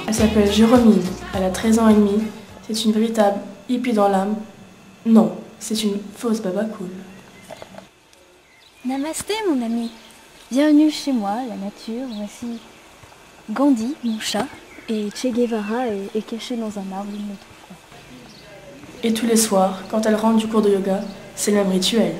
Elle s'appelle Jérôme, elle a 13 ans et demi, c'est une véritable hippie dans l'âme. Non, c'est une fausse baba cool. Namasté mon ami, bienvenue chez moi, la nature, voici Gandhi, mon chat, et Che Guevara est caché dans un arbre, il ne me trouve pas. Et tous les soirs, quand elle rentre du cours de yoga, c'est le même rituel.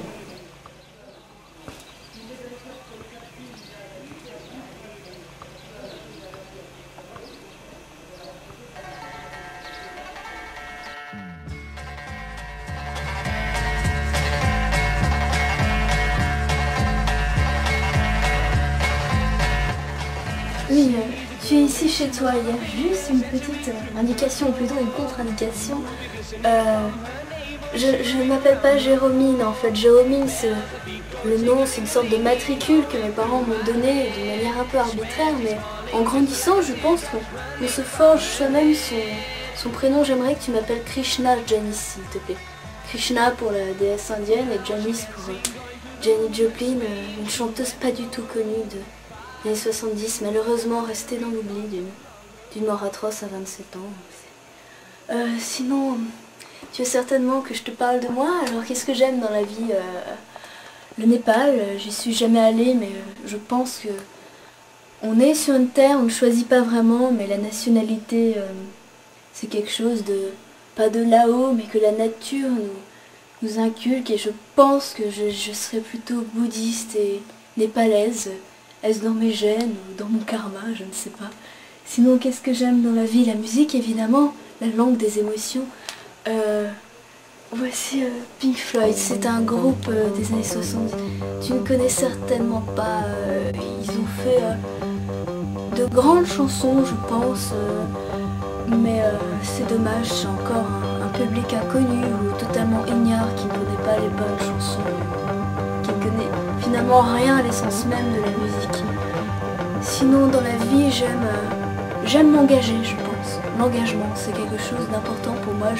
Oui, je suis ici chez toi. Il y a juste une petite indication, ou plutôt une contre-indication. Je ne m'appelle pas Jérôme en fait. Jérôme, c'est le nom, c'est une sorte de matricule que mes parents m'ont donné d'une manière un peu arbitraire, mais en grandissant, je pense qu'on se forge soi-même son prénom. J'aimerais que tu m'appelles Krishna Janice, s'il te plaît. Krishna pour la déesse indienne et Janice pour Janis Joplin, une chanteuse pas du tout connue des années 70, malheureusement restée dans l'oubli d'une mort atroce à 27 ans. Sinon, tu veux certainement que je te parle de moi. Alors qu'est-ce que j'aime dans la vie? Le Népal, j'y suis jamais allée, mais je pense que on est sur une terre, on ne choisit pas vraiment, mais la nationalité, c'est quelque chose de, pas de là-haut, mais que la nature nous inculque, et je pense que je serais plutôt bouddhiste et népalaise. Est-ce dans mes gènes ou dans mon karma, je ne sais pas. Sinon, qu'est-ce que j'aime dans la vie? La musique, évidemment, la langue des émotions. Voici Pink Floyd, c'est un groupe des années 60. Tu ne connais certainement pas. Ils ont fait de grandes chansons, je pense. Mais c'est dommage, c'est encore un public inconnu ou totalement ignare qui ne connaît pas les bonnes chansons, qui ne connaît finalement rien à l'essence même de la musique. Sinon, dans la vie, j'aime m'engager, je pense. L'engagement, c'est quelque chose d'important pour moi.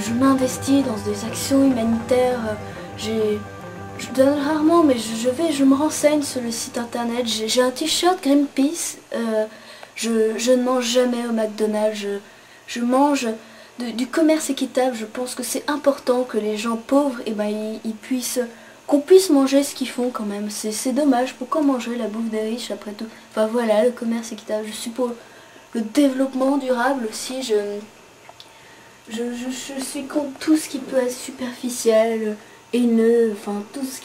Je m'investis dans des actions humanitaires. Je donne rarement, mais je me renseigne sur le site internet. J'ai un t-shirt Greenpeace. Je ne mange jamais au McDonald's. Je mange du commerce équitable. Je pense que c'est important que les gens pauvres, qu'on puisse manger ce qu'ils font quand même. C'est dommage. Pourquoi manger la bouffe des riches après tout? Enfin voilà, le commerce équitable. Je suis pour le développement durable aussi. Je suis contre tout ce qui peut être superficiel, haineux, enfin tout ce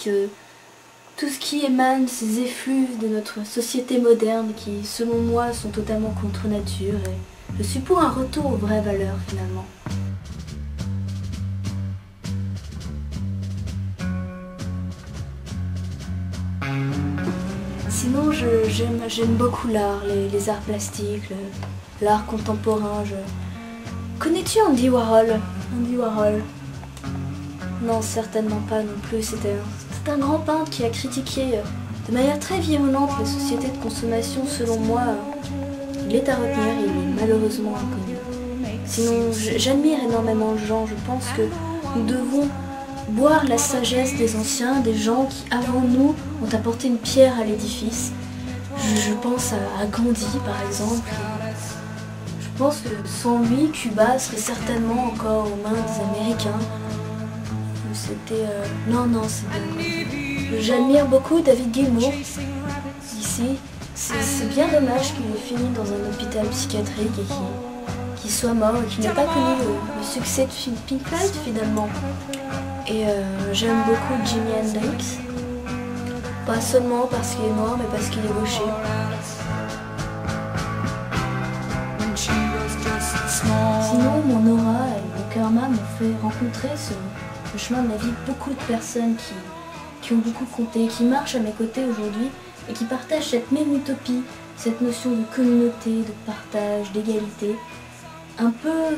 qui émane, ces effluves de notre société moderne qui, selon moi, sont totalement contre nature. Et je suis pour un retour aux vraies valeurs finalement. Sinon, j'aime beaucoup l'art, les arts plastiques, l'art contemporain. Connais-tu Andy Warhol? Andy Warhol? Non, certainement pas non plus. C'est un grand peintre qui a critiqué de manière très virulente la société de consommation. Selon moi, il est à retenir, il est malheureusement inconnu. Sinon, j'admire énormément de gens. Je pense que nous devons boire la sagesse des anciens, des gens qui, avant nous, ont apporté une pierre à l'édifice. Je pense à Gandhi, par exemple. Je pense que sans lui, Cuba serait certainement encore aux mains des Américains. C'était... Non, c'est... J'admire beaucoup David Gilmour, ici. C'est bien dommage qu'il ait fini dans un hôpital psychiatrique et qu'il soit mort et qu'il n'ait pas connu le succès de Pink Floyd finalement. Et j'aime beaucoup Jimi Hendrix. Pas seulement parce qu'il est mort, mais parce qu'il est gaucher. Sinon, mon aura et mon karma m'ont fait rencontrer sur le chemin de ma vie beaucoup de personnes qui ont beaucoup compté, qui marchent à mes côtés aujourd'hui et qui partagent cette même utopie, cette notion de communauté, de partage, d'égalité, un peu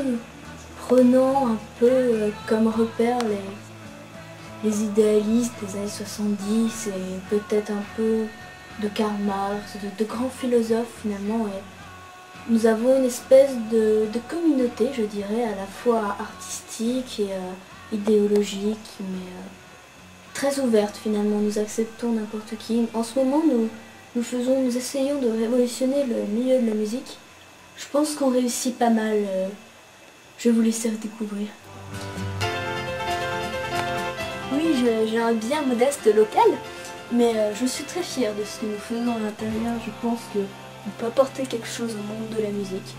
prenant un peu comme repère les idéalistes des années 70 et peut-être un peu de Karl Marx, de grands philosophes finalement. Et nous avons une espèce de communauté, je dirais, à la fois artistique et idéologique, mais très ouverte finalement. Nous acceptons n'importe qui. En ce moment, nous essayons de révolutionner le milieu de la musique. Je pense qu'on réussit pas mal. Je vais vous laisser découvrir. Oui, j'ai un bien modeste local, mais je suis très fière de ce que nous faisons à l'intérieur. Je pense qu'on peut apporter quelque chose au monde de la musique.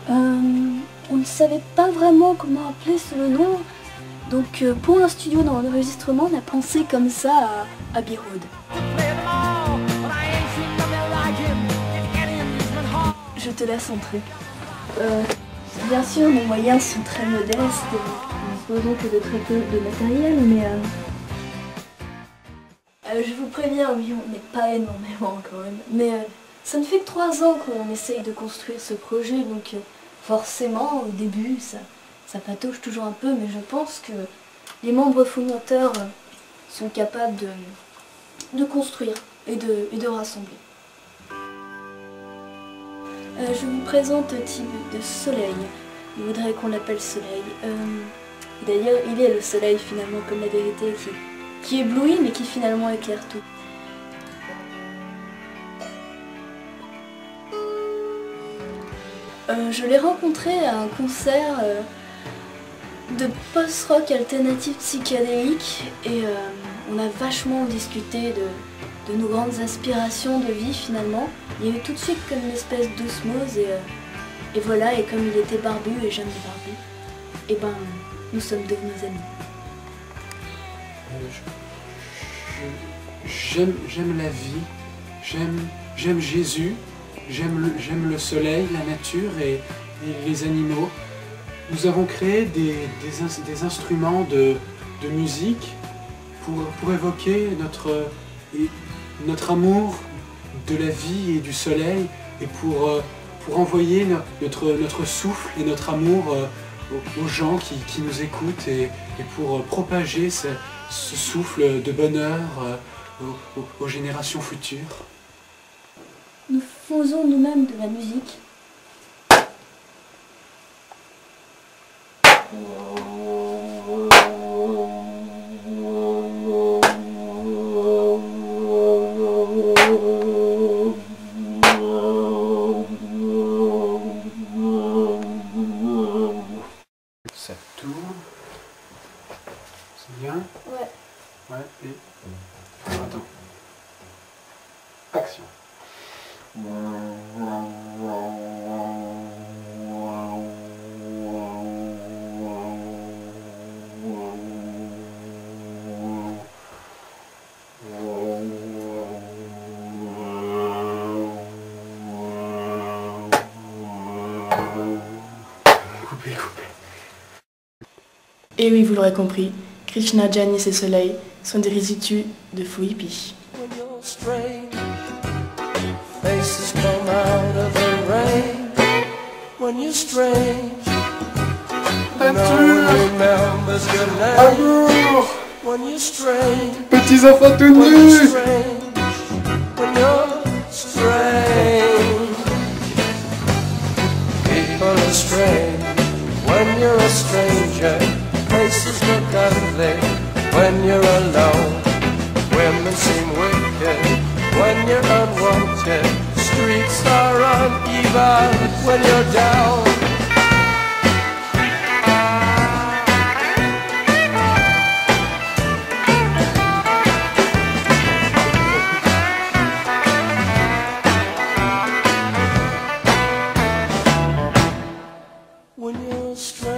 On ne savait pas vraiment comment appeler ce nom, donc pour un studio d'enregistrement, on a pensé comme ça à Abbey Road. Je te laisse entrer. Bien sûr, nos moyens sont très modestes, nous ne disposons que de très peu de matériel, mais je vous préviens, oui, on n'est pas énormément quand même. Mais ça ne fait que 3 ans qu'on essaye de construire ce projet, donc forcément, au début, ça patauge toujours un peu, mais je pense que les membres fondateurs sont capables de construire et de rassembler. Je vous présente type de Soleil. Il voudrait qu'on l'appelle Soleil. D'ailleurs, il est le soleil finalement, comme la vérité, qui éblouit mais qui finalement éclaire tout. Je l'ai rencontré à un concert de post-rock alternatif psychédélique et on a vachement discuté de nos grandes aspirations de vie finalement. Il y a eu tout de suite comme une espèce d'osmose et voilà, et comme il était barbu et j'aime les barbus, et ben nous sommes devenus amis. J'aime la vie, j'aime Jésus, j'aime le soleil, la nature et les animaux. Nous avons créé des instruments de musique pour évoquer notre amour de la vie et du soleil et pour envoyer notre souffle et notre amour aux gens qui nous écoutent et pour propager ce souffle de bonheur aux générations futures. Nous faisons nous-mêmes de la musique. Ça tourne. C'est bien? Ouais. Ouais, et... Attends. Action. Coupez. Et oui, vous l'aurez compris, Krishna, Janice et Soleil sont des résidus de faux hippies. Faces come out of the rain when you're strange. No one remembers your name when you're strange. Petits enfants tout When you're nus! strange. When you're strange. People are strange when you're a stranger. Faces look ugly when you're alone. Women seem wicked when you're unwanted. Streets are uneven when you're down. When you're strange.